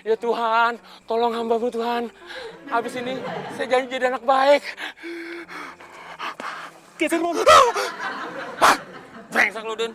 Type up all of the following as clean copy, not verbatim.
Ya Tuhan, tolong hamba-Mu Tuhan. Habis ini saya janji jadi anak baik. Geser, Mon. Brengsek lu, Din.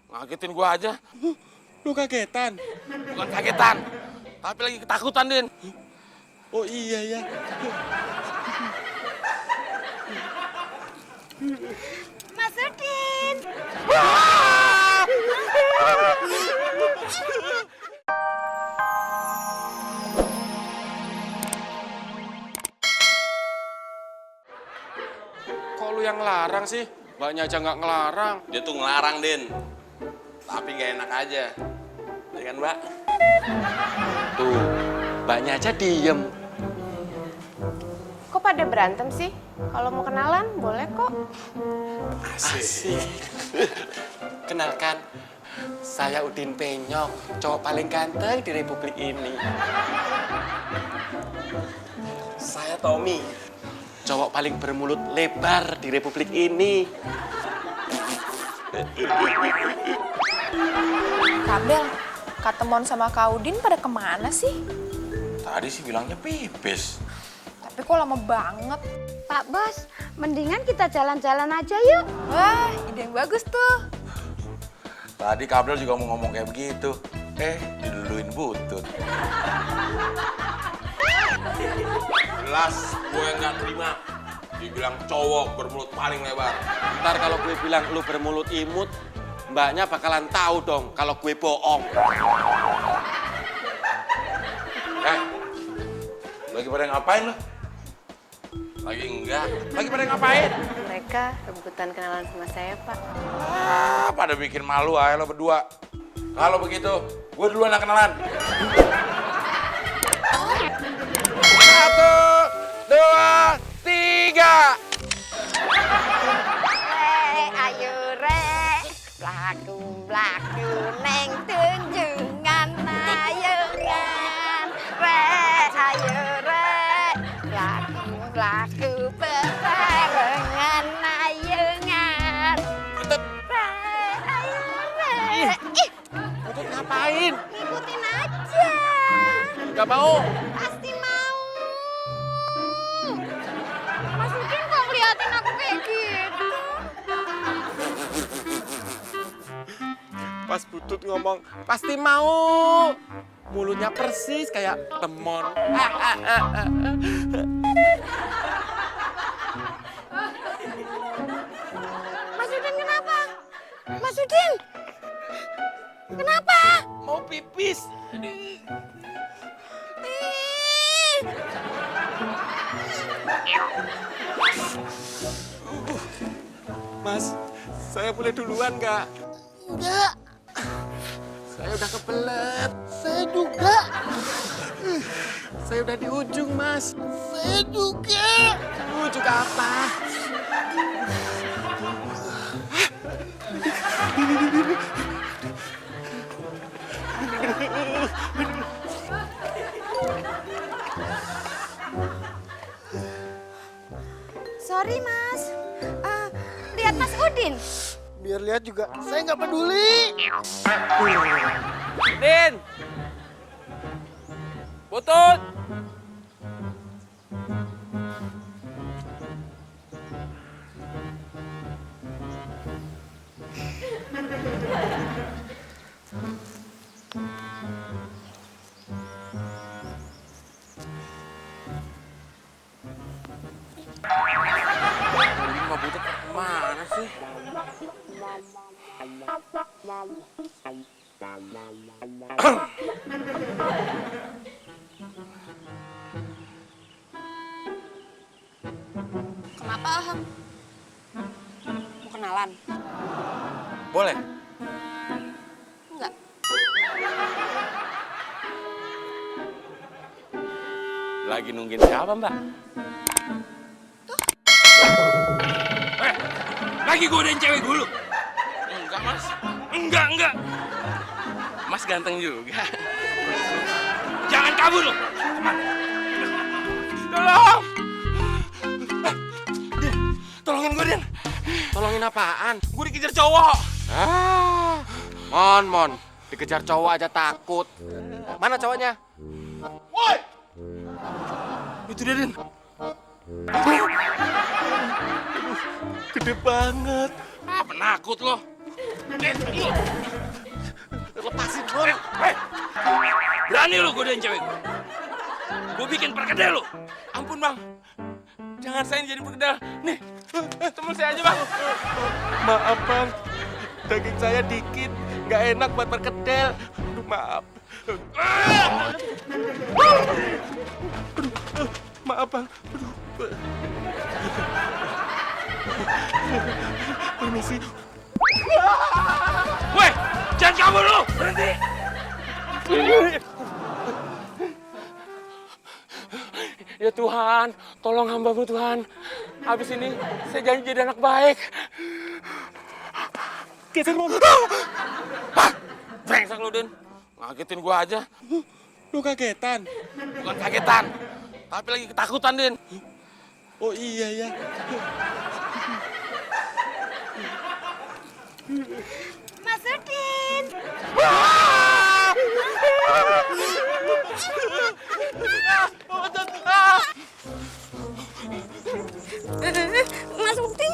Ngagetin gua aja. Lu kagetan? Bukan kagetan, tapi lagi ketakutan, Din. Oh iya ya. Mas Udin. Kok lu yang ngelarang sih? Mbaknya aja nggak ngelarang. Dia tuh ngelarang, Din. Tapi nggak enak aja. Ya kan, Mbak? Tuh, mbaknya aja diem. Kok pada berantem sih? Kalau mau kenalan, boleh kok. Asik. Kenalkan, saya Udin Penyok, cowok paling ganteng di Republik ini. Saya Tommy, cowok paling bermulut lebar di Republik ini. Kabel, Kak Temon sama Kak Udin pada kemana sih? Tadi sih bilangnya pipis. Tapi kok lama banget. Pak Bos, mendingan kita jalan-jalan aja yuk. Wah, ide yang bagus tuh. Tadi Kabel juga mau ngomong kayak begitu. Diluluin butut. Jelas gue nggak terima. Dibilang cowok bermulut paling lebar. Ntar kalau gue bilang lu bermulut imut, mbaknya bakalan tahu dong kalau gue bohong. Lagi pada ngapain lo? Lagi enggak. Lagi pada ngapain? Mereka rebutan kenalan sama saya, Pak. Pada bikin malu aja lo berdua. Kalau begitu, gue duluan yang kenalan. 1, 2, 3. Ayo re, blaku neng tunjungan ayungan. Ayo re, blaku bebarengan ayungan. Ayo re. Ih, Butut ngapain? ngikutin aja. Gak mau. Pasti mau. Mas Udin kok ngeliatin aku kayak gitu? Pas Butut ngomong, pasti mau. Mulutnya persis kayak Temon. Mas Udin kenapa? Mas Udin! Kenapa? Mau pipis. Ih. Mas, saya boleh duluan nggak? Enggak, Saya udah kebelet. saya juga. Saya udah di ujung, Mas. Saya juga. Ujung apa? Sorry Mas. Lihat Mas Udin. Biar lihat juga, saya nggak peduli. Din! Butut! Ini mah Butut kemana sih? Kenapa Aham? Mau kenalan? Boleh? Enggak. Lagi nungguin siapa, Mbak? Lagi godain cewek dulu. Enggak, Mas. Enggak. Mas ganteng juga. Jangan kabur lo. Tolong. Din, tolongin gue, Din. Tolongin apaan? Gue dikejar cowok. Mon. Dikejar cowok aja takut. Mana cowoknya? Woi! Itu dia, Den. Aduh, gede banget. Ah, penakut lo. Lepasin, Bon. Berani lo godain cewek gue. Gue bikin perkedel lo. Ampun, Bang. Jangan saya jadi perkedel. Nih, temen saya aja, Bang. Maaf, Bang. Daging saya dikit. Nggak enak buat perkedel. Aduh, maaf. Maaf, Bang. Permisi. Woi, jangan kabur lo. Berhenti. Ya Tuhan, tolong hamba-Mu Tuhan. Habis ini saya janji jadi anak baik. Geser, Mon. Brengsek lo, Den. Ngagetin gua aja. Lu kagetan? Bukan kagetan, tapi lagi ketakutan, Den. Oh iya ya. Mas Udin. Mas Udin.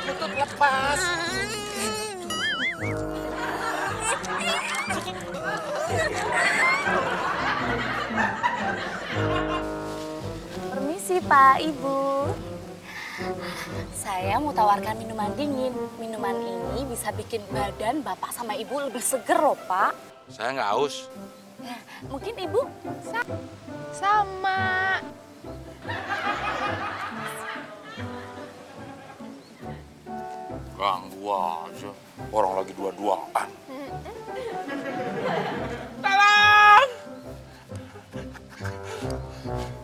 Butut lepas. Permisi Pak, Ibu. Saya mau tawarkan minuman dingin. Minuman ini bisa bikin badan Bapak sama Ibu lebih seger loh, Pak. Saya nggak haus. Mungkin Ibu Sama. Ganggu aja. Orang lagi dua-duaan. Tolong!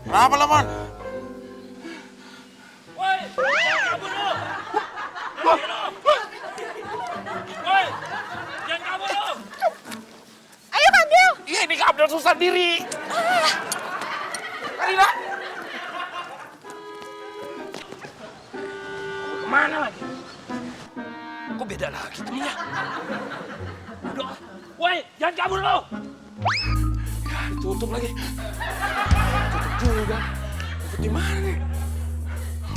Kenapa, Laman? Woi, jangan kabur lu! Woi, jangan kabur lu! Ayo Kabdil. Iya, ini Kabdil susah diri. Karina! Kemana lagi? Kok beda lagi temennya? Udah, woi, jangan kabur lu! Ya, tutup lagi. Tutup juga. Tutup di mana nih?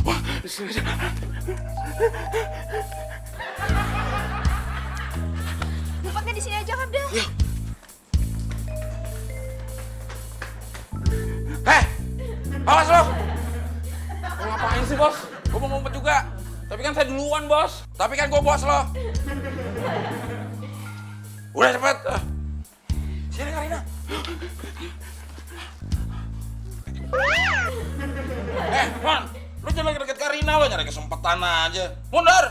Wah, di sini aja. Ngumpetnya di sini aja, Kabdil. Heh, awas lo. Mau ngapain sih, Bos? Gue mau ngumpet juga. Tapi kan saya duluan, Bos. Tapi kan gue bos lo. Udah cepet. Sini, Karina. Man, lu jangan deket Karina lo, nyari kesempatan aja. Mundur.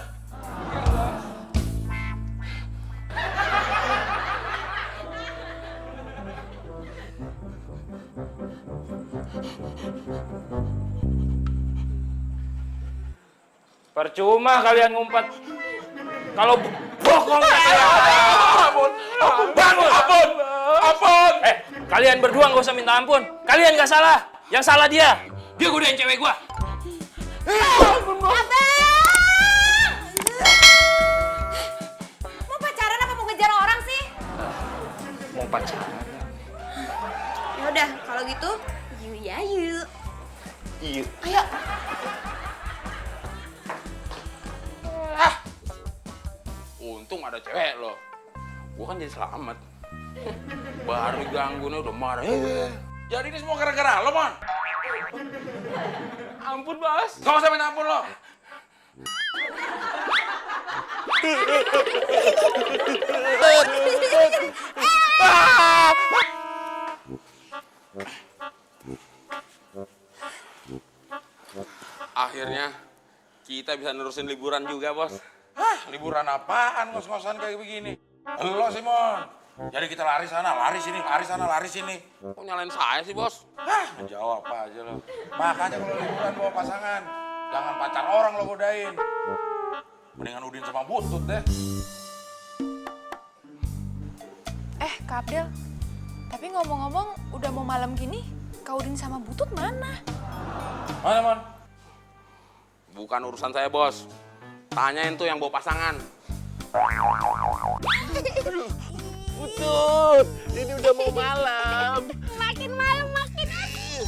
Percuma kalian ngumpet. Kalau bokong ampun, ampun. Kalian berdua nggak usah minta ampun. Kalian nggak salah. Yang salah dia. Dia godain cewek gua. Mau pacaran apa mau ngejar orang sih? Mau pacaran? Ya udah, kalau gitu, yuk ya yuk. Iya. Ayo. Untung ada cewek lo. Gua kan jadi selamat. Baru ganggunya udah marah. Jadi ini semua gara-gara lo, Mon. Ampun, Bos. Gak usah minta ampun lo. Akhirnya kita bisa nerusin liburan juga, Bos. Liburan apaan ngos-ngosan kayak begini? Lo sih, Mon. Jadi kita lari sana, lari sini, lari sana, lari sini. Kok nyalain saya sih, Bos? Jawab apa aja lo. Makanya kalau liburan bawa pasangan, jangan pacar orang lo godain. Mendingan Udin sama Butut deh. Kak Abdel, tapi ngomong-ngomong udah mau malam gini, Kak Udin sama Butut mana? Mana, Mon? Bukan urusan saya, Bos. Tanyain tuh yang bawa pasangan. Putut, ini udah mau malam. Makin malam makin asik.